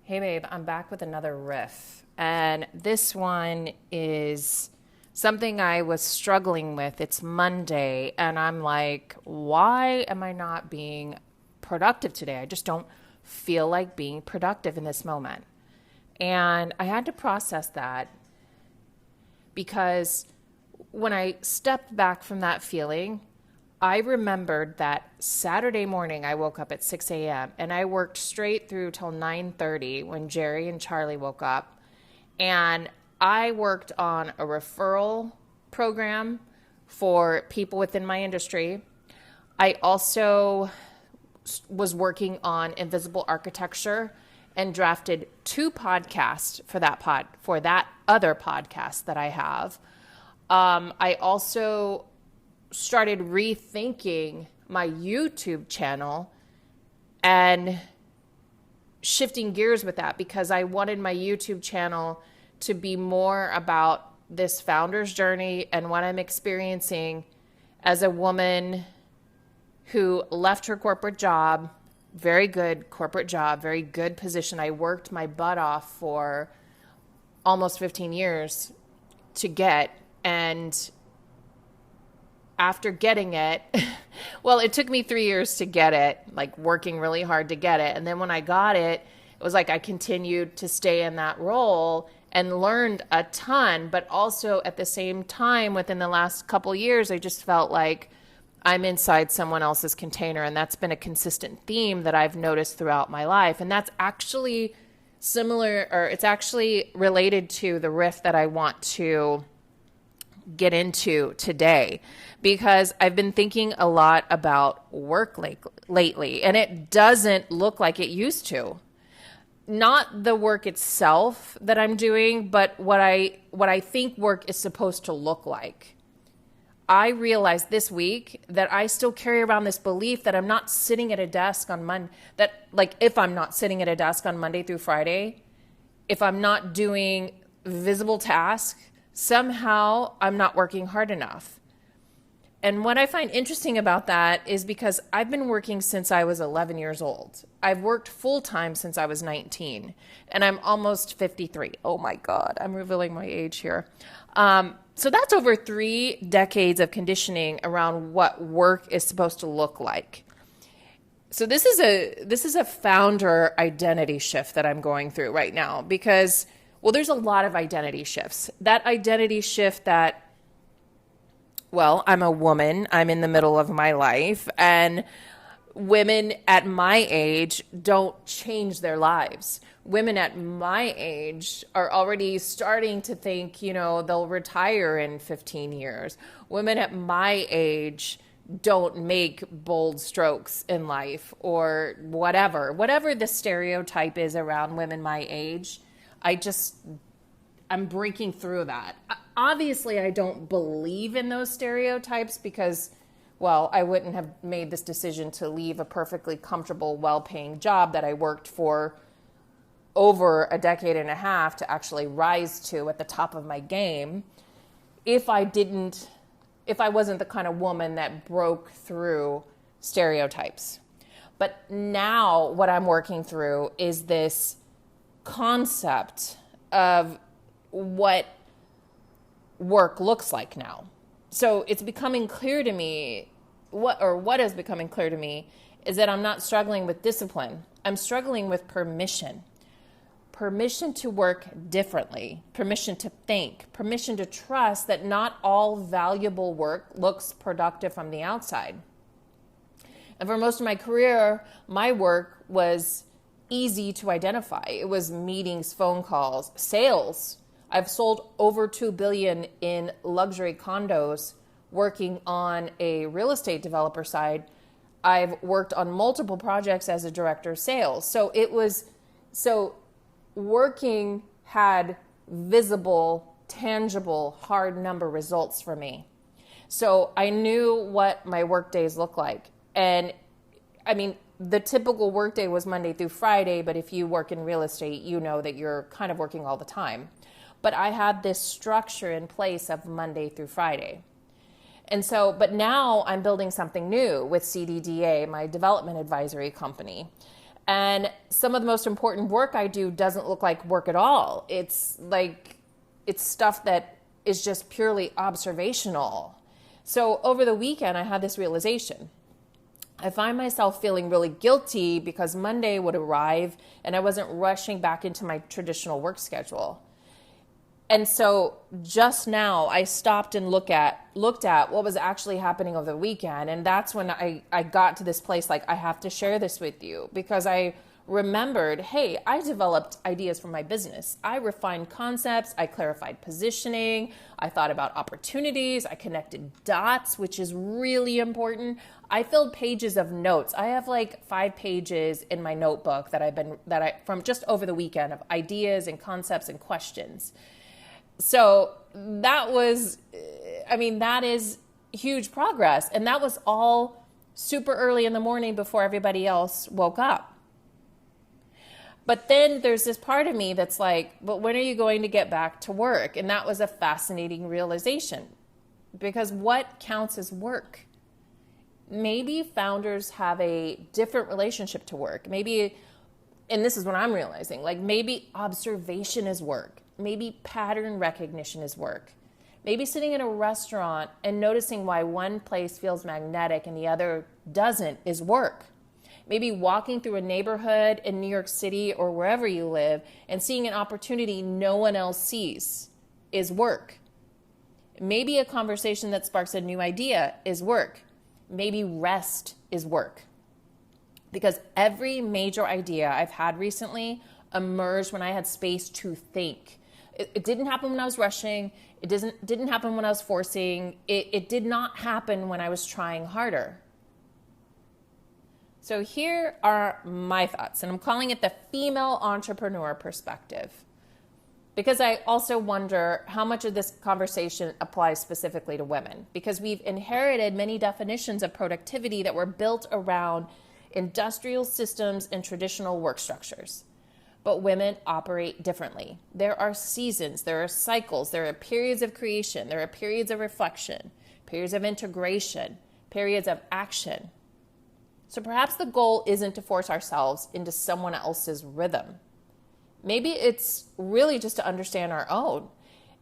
Hey babe, I'm back with another riff. And this one is something I was struggling with. It's Monday, and I'm like, why am I not being productive today? I just don't feel like being productive in this moment. And I had to process that because when I stepped back from that feeling, I remembered that Saturday morning I woke up at 6 a.m. and I worked straight through till 9:30 when Jerry and Charlie woke up. And I worked on a referral program for people within my industry. I also was working on invisible architecture and drafted two podcasts for that other podcast that I have. I also started rethinking my YouTube channel and shifting gears with that because I wanted my YouTube channel to be more about this founder's journey and what I'm experiencing as a woman who left her corporate job, very good corporate job, very good position. I worked my butt off for almost 15 years to get, and after getting it, well, it took me 3 years to get it, like working really hard to get it. And then when I got it, it was like I continued to stay in that role and learned a ton. But also at the same time, within the last couple years, I just felt like I'm inside someone else's container. And that's been a consistent theme that I've noticed throughout my life. And that's actually similar, or it's actually related to the riff that I want to get into today, because I've been thinking a lot about work lately, and it doesn't look like it used to. Not the work itself that I'm doing, but what I think work is supposed to look like. I realized this week that I still carry around this belief that I'm not sitting at a desk on Monday, that like if I'm not sitting at a desk on Monday through Friday, if I'm not doing visible tasks, somehow I'm not working hard enough. And what I find interesting about that is because I've been working since I was 11 years old. I've worked full time since I was 19, and I'm almost 53. Oh my God, I'm revealing my age here. So that's over 3 decades of conditioning around what work is supposed to look like. So this is a founder identity shift that I'm going through right now because, well, there's a lot of identity shifts. That identity shift that, well, I'm a woman, I'm in the middle of my life, and women at my age don't change their lives. Women at my age are already starting to think, they'll retire in 15 years. Women at my age don't make bold strokes in life or whatever the stereotype is around women my age. I'm breaking through that. Obviously, I don't believe in those stereotypes because, well, I wouldn't have made this decision to leave a perfectly comfortable, well-paying job that I worked for over a decade and a half to actually rise to at the top of my game if I wasn't the kind of woman that broke through stereotypes. But now what I'm working through is this concept of what work looks like now. So it's becoming clear to me, what is becoming clear to me is that I'm not struggling with discipline. I'm struggling with permission. Permission to work differently, permission to think, permission to trust that not all valuable work looks productive from the outside. And for most of my career, my work was easy to identify. It was meetings, phone calls, sales. I've sold over $2 billion in luxury condos working on a real estate developer side. I've worked on multiple projects as a director of sales. So working had visible, tangible, hard number results for me. So I knew what my work days look like. And I mean, the typical workday was Monday through Friday, but if you work in real estate, you know that you're kind of working all the time. But I had this structure in place of Monday through Friday. And so, but now I'm building something new with CDDA, my development advisory company. And some of the most important work I do doesn't look like work at all. It's stuff that is just purely observational. So over the weekend, I had this realization. I find myself feeling really guilty because Monday would arrive and I wasn't rushing back into my traditional work schedule. And so just now I stopped and looked at what was actually happening over the weekend. And that's when I got to this place, like, I have to share this with you, because I remembered, hey, I developed ideas for my business. I refined concepts. I clarified positioning. I thought about opportunities. I connected dots, which is really important. I filled pages of notes. I have like 5 pages in my notebook from just over the weekend of ideas and concepts and questions. So that is huge progress. And that was all super early in the morning before everybody else woke up. But then there's this part of me that's like, but when are you going to get back to work? And that was a fascinating realization, because what counts as work? Maybe founders have a different relationship to work. Maybe, and this is what I'm realizing, like maybe observation is work. Maybe pattern recognition is work. Maybe sitting in a restaurant and noticing why one place feels magnetic and the other doesn't is work. Maybe walking through a neighborhood in New York City or wherever you live and seeing an opportunity no one else sees is work. Maybe a conversation that sparks a new idea is work. Maybe rest is work. Because every major idea I've had recently emerged when I had space to think. It didn't happen when I was rushing. It didn't happen when I was forcing. It did not happen when I was trying harder. So here are my thoughts, and I'm calling it the female entrepreneur perspective, because I also wonder how much of this conversation applies specifically to women, because we've inherited many definitions of productivity that were built around industrial systems and traditional work structures. But women operate differently. There are seasons, there are cycles, there are periods of creation, there are periods of reflection, periods of integration, periods of action. So perhaps the goal isn't to force ourselves into someone else's rhythm. Maybe it's really just to understand our own.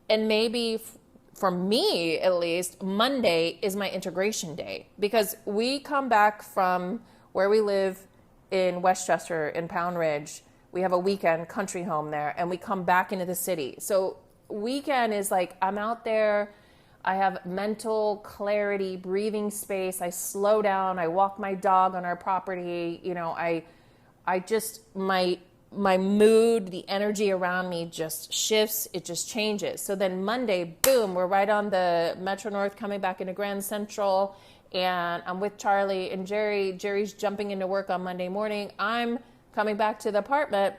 And maybe, for me at least, Monday is my integration day, because we come back from where we live in Westchester, in Pound Ridge. We have a weekend country home there, and we come back into the city. So weekend is like, I'm out there, I have mental clarity, breathing space, I slow down, I walk my dog on our property, my mood, the energy around me just shifts, it just changes. So then Monday, boom, we're right on the Metro North coming back into Grand Central, and I'm with Charlie and Jerry. Jerry's jumping into work on Monday morning. I'm coming back to the apartment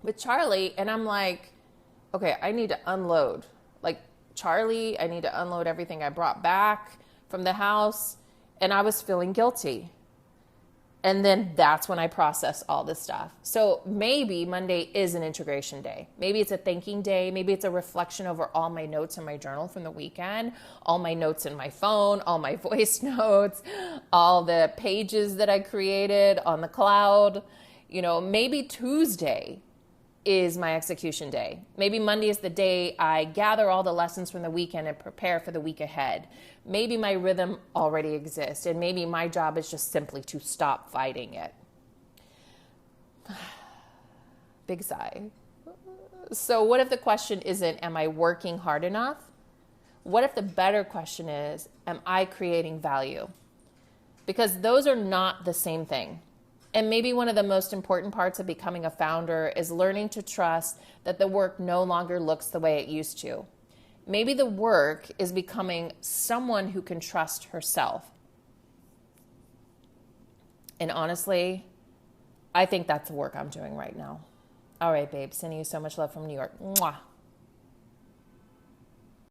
with Charlie, and I'm like, okay, I need to unload. Like, Charlie, I need to unload everything I brought back from the house, and I was feeling guilty. And then that's when I process all this stuff. So maybe Monday is an integration day. Maybe it's a thinking day. Maybe it's a reflection over all my notes in my journal from the weekend, all my notes in my phone, all my voice notes, all the pages that I created on the cloud. Maybe Tuesday is my execution day. Maybe Monday is the day I gather all the lessons from the weekend and prepare for the week ahead. Maybe my rhythm already exists, and maybe my job is just simply to stop fighting it. Big sigh. So what if the question isn't, am I working hard enough? What if the better question is, am I creating value? Because those are not the same thing. And maybe one of the most important parts of becoming a founder is learning to trust that the work no longer looks the way it used to. Maybe the work is becoming someone who can trust herself. And honestly, I think that's the work I'm doing right now. All right, babe, sending you so much love from New York. Mwah.